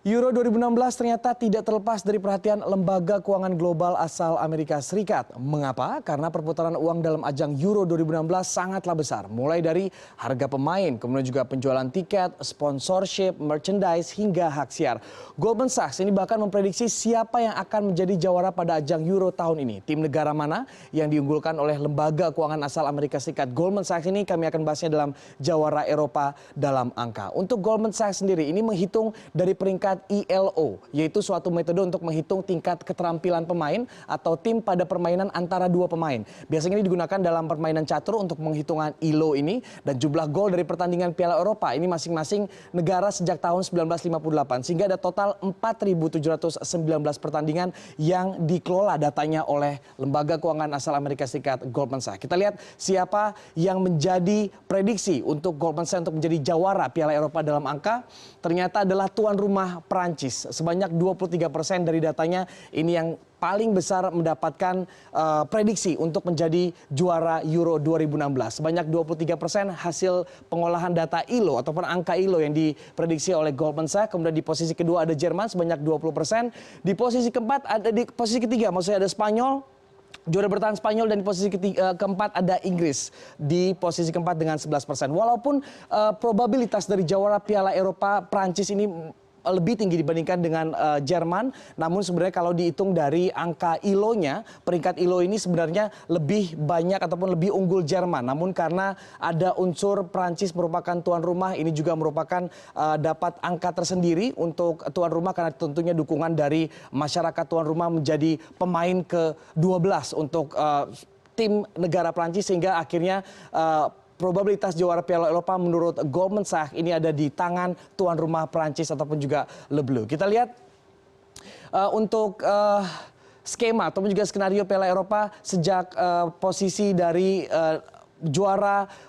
Euro 2016 ternyata tidak terlepas dari perhatian lembaga keuangan global asal Amerika Serikat. Mengapa? Karena perputaran uang dalam ajang Euro 2016 sangatlah besar. Mulai dari harga pemain, kemudian juga penjualan tiket, sponsorship, merchandise, hingga hak siar. Goldman Sachs ini bahkan memprediksi siapa yang akan menjadi jawara pada ajang Euro tahun ini. Tim negara mana yang diunggulkan oleh lembaga keuangan asal Amerika Serikat. Goldman Sachs ini kami akan bahasnya dalam jawara Eropa dalam angka. Untuk Goldman Sachs sendiri ini menghitung dari peringkat ELO, yaitu suatu metode untuk menghitung tingkat keterampilan pemain atau tim pada permainan antara dua pemain. Biasanya ini digunakan dalam permainan catur untuk penghitungan ELO ini, dan jumlah gol dari pertandingan Piala Eropa ini masing-masing negara sejak tahun 1958, sehingga ada total 4.719 pertandingan yang dikelola datanya oleh lembaga keuangan asal Amerika Serikat Goldman Sachs. Kita lihat siapa yang menjadi prediksi untuk Goldman Sachs untuk menjadi jawara Piala Eropa dalam angka. Ternyata adalah tuan rumah Prancis. Sebanyak 23% dari datanya ini yang paling besar mendapatkan prediksi untuk menjadi juara Euro 2016. Sebanyak 23% hasil pengolahan data ILO ataupun angka ILO yang diprediksi oleh Goldman Sachs. Kemudian di posisi kedua ada Jerman sebanyak 20%. Di posisi keempat ada di posisi ketiga maksudnya ada Spanyol. Juara bertahan Spanyol, dan di posisi keempat ada Inggris di posisi keempat dengan 11%. Walaupun probabilitas dari jawara Piala Eropa Prancis ini lebih tinggi dibandingkan dengan Jerman, namun sebenarnya kalau dihitung dari angka ILO-nya, peringkat ILO ini sebenarnya lebih banyak ataupun lebih unggul Jerman. Namun karena ada unsur Prancis merupakan tuan rumah, ini juga merupakan dapat angka tersendiri untuk tuan rumah karena tentunya dukungan dari masyarakat tuan rumah menjadi pemain ke-12 untuk tim negara Prancis, sehingga akhirnya probabilitas juara Piala Eropa menurut Goldman Sachs ini ada di tangan tuan rumah Prancis ataupun juga Le Bleu. Kita lihat untuk skema ataupun juga skenario Piala Eropa sejak posisi dari juara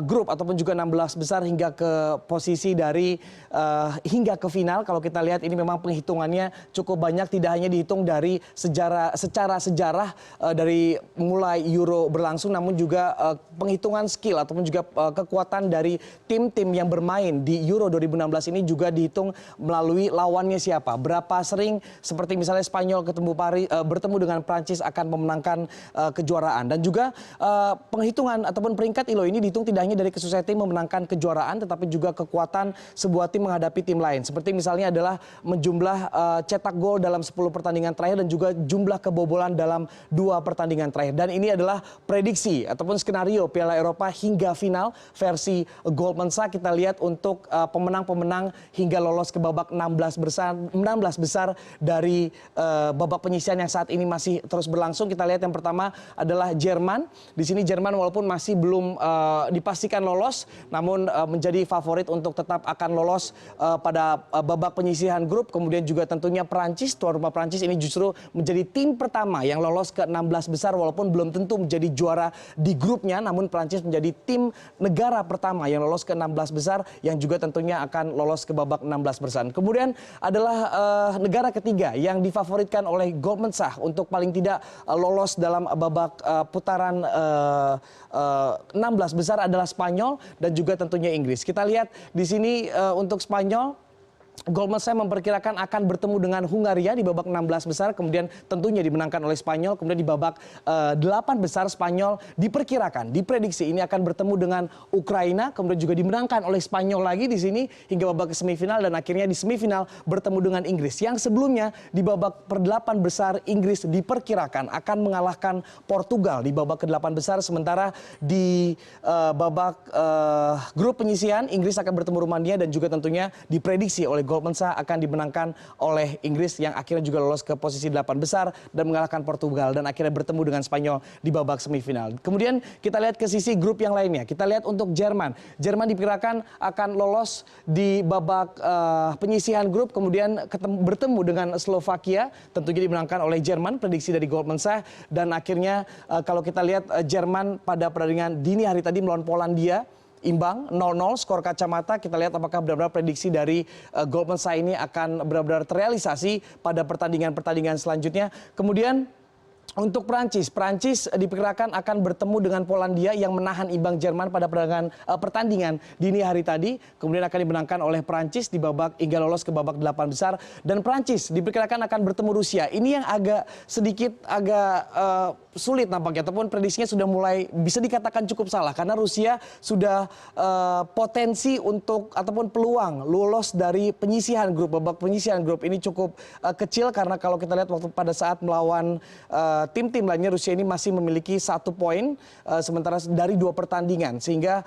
grup ataupun juga 16 besar hingga ke posisi dari hingga ke final. Kalau kita lihat ini memang penghitungannya cukup banyak, tidak hanya dihitung dari secara sejarah dari mulai Euro berlangsung, namun juga penghitungan skill ataupun juga kekuatan dari tim-tim yang bermain di Euro 2016 ini juga dihitung melalui lawannya siapa. Berapa sering seperti misalnya Spanyol bertemu dengan Prancis akan memenangkan kejuaraan, dan juga penghitungan ataupun peringkat ILO ini dihitung tidak hanya dari kesuksesan tim memenangkan kejuaraan, tetapi juga kekuatan sebuah tim menghadapi tim lain. Seperti misalnya adalah menjumlah cetak gol dalam 10 pertandingan terakhir dan juga jumlah kebobolan dalam 2 pertandingan terakhir. Dan ini adalah prediksi ataupun skenario Piala Eropa hingga final versi Goldman Sachs. Kita lihat untuk pemenang-pemenang hingga lolos ke babak 16 besar dari babak penyisihan yang saat ini masih terus berlangsung. Kita lihat yang pertama adalah Jerman. Di sini Jerman walaupun masih belum dipastikan lolos, namun menjadi favorit untuk tetap akan lolos pada babak penyisihan grup. Kemudian juga tentunya Prancis, tuan rumah Prancis ini justru menjadi tim pertama yang lolos ke 16 besar walaupun belum tentu menjadi juara di grupnya, namun Prancis menjadi tim negara pertama yang lolos ke 16 besar yang juga tentunya akan lolos ke babak 16 besar. Kemudian adalah negara ketiga yang difavoritkan oleh Goldman Sachs untuk paling tidak lolos dalam babak putaran 16 besar adalah Spanyol dan juga tentunya Inggris. Kita lihat di sini untuk Spanyol, Goldman Sachs memperkirakan akan bertemu dengan Hungaria di babak 16 besar, kemudian tentunya dimenangkan oleh Spanyol. Kemudian di babak 8 besar Spanyol diprediksi ini akan bertemu dengan Ukraina, kemudian juga dimenangkan oleh Spanyol lagi di sini hingga babak ke semifinal, dan akhirnya di semifinal bertemu dengan Inggris. Yang sebelumnya di babak per-8 besar Inggris diperkirakan akan mengalahkan Portugal di babak ke-8 besar, sementara di babak grup penyisihan Inggris akan bertemu Rumania, dan juga tentunya diprediksi oleh Goldman Sachs akan dimenangkan oleh Inggris yang akhirnya juga lolos ke posisi 8 besar dan mengalahkan Portugal, dan akhirnya bertemu dengan Spanyol di babak semifinal. Kemudian kita lihat ke sisi grup yang lainnya. Kita lihat untuk Jerman. Jerman diperkirakan akan lolos di babak penyisihan grup, kemudian bertemu dengan Slovakia, tentunya dimenangkan oleh Jerman, prediksi dari Goldman Sachs. Dan akhirnya kalau kita lihat Jerman pada pertandingan dini hari tadi melawan Polandia, imbang 0-0 skor kacamata. Kita lihat apakah benar-benar prediksi dari Goldman Sachs ini akan benar-benar terrealisasi pada pertandingan-pertandingan selanjutnya. Kemudian Untuk Prancis diperkirakan akan bertemu dengan Polandia yang menahan imbang Jerman pada pertandingan dini hari tadi. Kemudian akan dimenangkan oleh Prancis di babak hingga lolos ke babak 8 besar. Dan Prancis diperkirakan akan bertemu Rusia. Ini yang agak sulit nampaknya, ataupun prediksinya sudah mulai bisa dikatakan cukup salah. Karena Rusia sudah potensi untuk ataupun peluang lolos dari penyisihan grup. Babak penyisihan grup ini cukup kecil karena kalau kita lihat waktu pada saat melawan tim-tim lainnya, Rusia ini masih memiliki 1 poin sementara dari 2 pertandingan, sehingga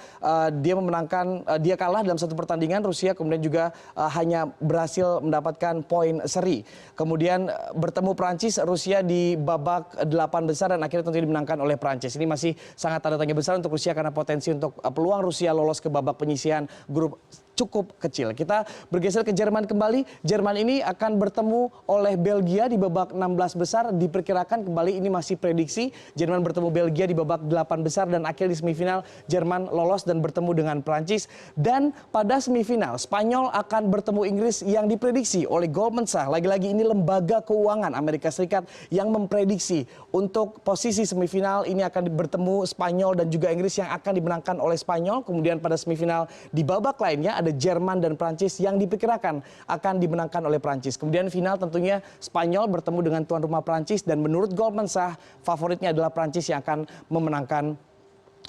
dia kalah dalam 1 pertandingan. Rusia kemudian juga hanya berhasil mendapatkan poin seri. Kemudian bertemu Prancis, Rusia di babak 8 besar dan akhirnya tentunya dimenangkan oleh Prancis. Ini masih sangat tanda tanya besar untuk Rusia karena potensi untuk peluang Rusia lolos ke babak penyisihan grup cukup kecil. Kita bergeser ke Jerman kembali. Jerman ini akan bertemu oleh Belgia di babak 16 besar. Diperkirakan kembali ini masih prediksi. Jerman bertemu Belgia di babak 8 besar dan akhirnya di semifinal Jerman lolos dan bertemu dengan Prancis. Dan pada semifinal Spanyol akan bertemu Inggris yang diprediksi oleh Goldman Sachs. Lagi-lagi ini lembaga keuangan Amerika Serikat yang memprediksi untuk posisi semifinal ini akan bertemu Spanyol dan juga Inggris yang akan dimenangkan oleh Spanyol. Kemudian pada semifinal di babak lainnya ada Jerman dan Prancis yang diperkirakan akan dimenangkan oleh Prancis. Kemudian final tentunya Spanyol bertemu dengan tuan rumah Prancis dan menurut Goldman Sachs favoritnya adalah Prancis yang akan memenangkan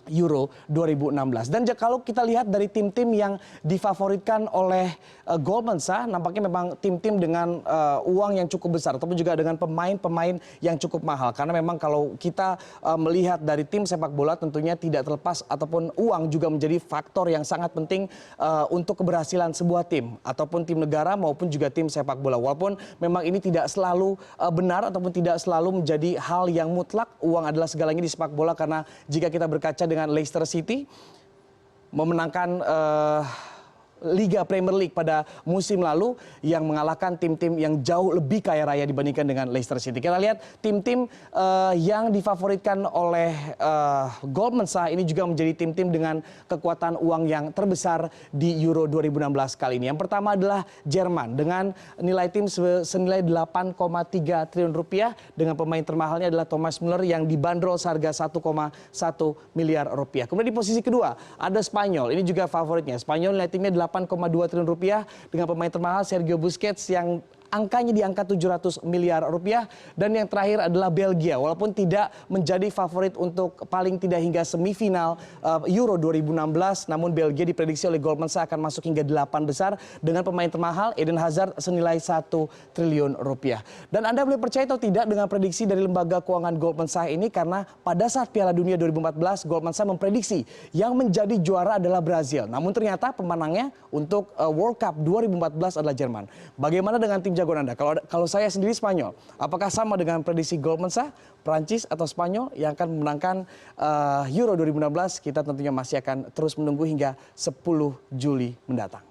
Euro 2016. Dan kalau kita lihat dari tim-tim yang difavoritkan oleh Goldman Sachs, nampaknya memang tim-tim dengan uang yang cukup besar ataupun juga dengan pemain-pemain yang cukup mahal. Karena memang kalau kita melihat dari tim sepak bola tentunya tidak terlepas ataupun uang juga menjadi faktor yang sangat penting untuk keberhasilan sebuah tim ataupun tim negara maupun juga tim sepak bola. Walaupun memang ini tidak selalu benar ataupun tidak selalu menjadi hal yang mutlak, uang adalah segalanya di sepak bola karena jika kita berkaca dengan Leicester City memenangkan Liga Premier League pada musim lalu yang mengalahkan tim-tim yang jauh lebih kaya raya dibandingkan dengan Leicester City. Kita lihat tim-tim yang difavoritkan oleh Goldman Sachs ini juga menjadi tim-tim dengan kekuatan uang yang terbesar di Euro 2016 kali ini. Yang pertama adalah Jerman dengan nilai tim senilai 8,3 triliun rupiah dengan pemain termahalnya adalah Thomas Müller yang dibanderol seharga 1,1 miliar rupiah. Kemudian di posisi kedua ada Spanyol, ini juga favoritnya. Spanyol nilai timnya 8,2 triliun rupiah dengan pemain termahal Sergio Busquets yang angkanya di angka 700 miliar rupiah. Dan yang terakhir adalah Belgia. Walaupun tidak menjadi favorit untuk paling tidak hingga semifinal Euro 2016, namun Belgia diprediksi oleh Goldman Sachs akan masuk hingga 8 besar dengan pemain termahal Eden Hazard senilai 1 triliun rupiah. Dan Anda boleh percaya atau tidak dengan prediksi dari lembaga keuangan Goldman Sachs ini, karena pada saat Piala Dunia 2014 Goldman Sachs memprediksi yang menjadi juara adalah Brazil. Namun ternyata pemenangnya untuk World Cup 2014 adalah Jerman. Bagaimana dengan tim jagoan Anda? Kalau saya sendiri Spanyol, apakah sama dengan prediksi Goldman Sachs, Prancis atau Spanyol yang akan memenangkan Euro 2016? Kita tentunya masih akan terus menunggu hingga 10 Juli mendatang.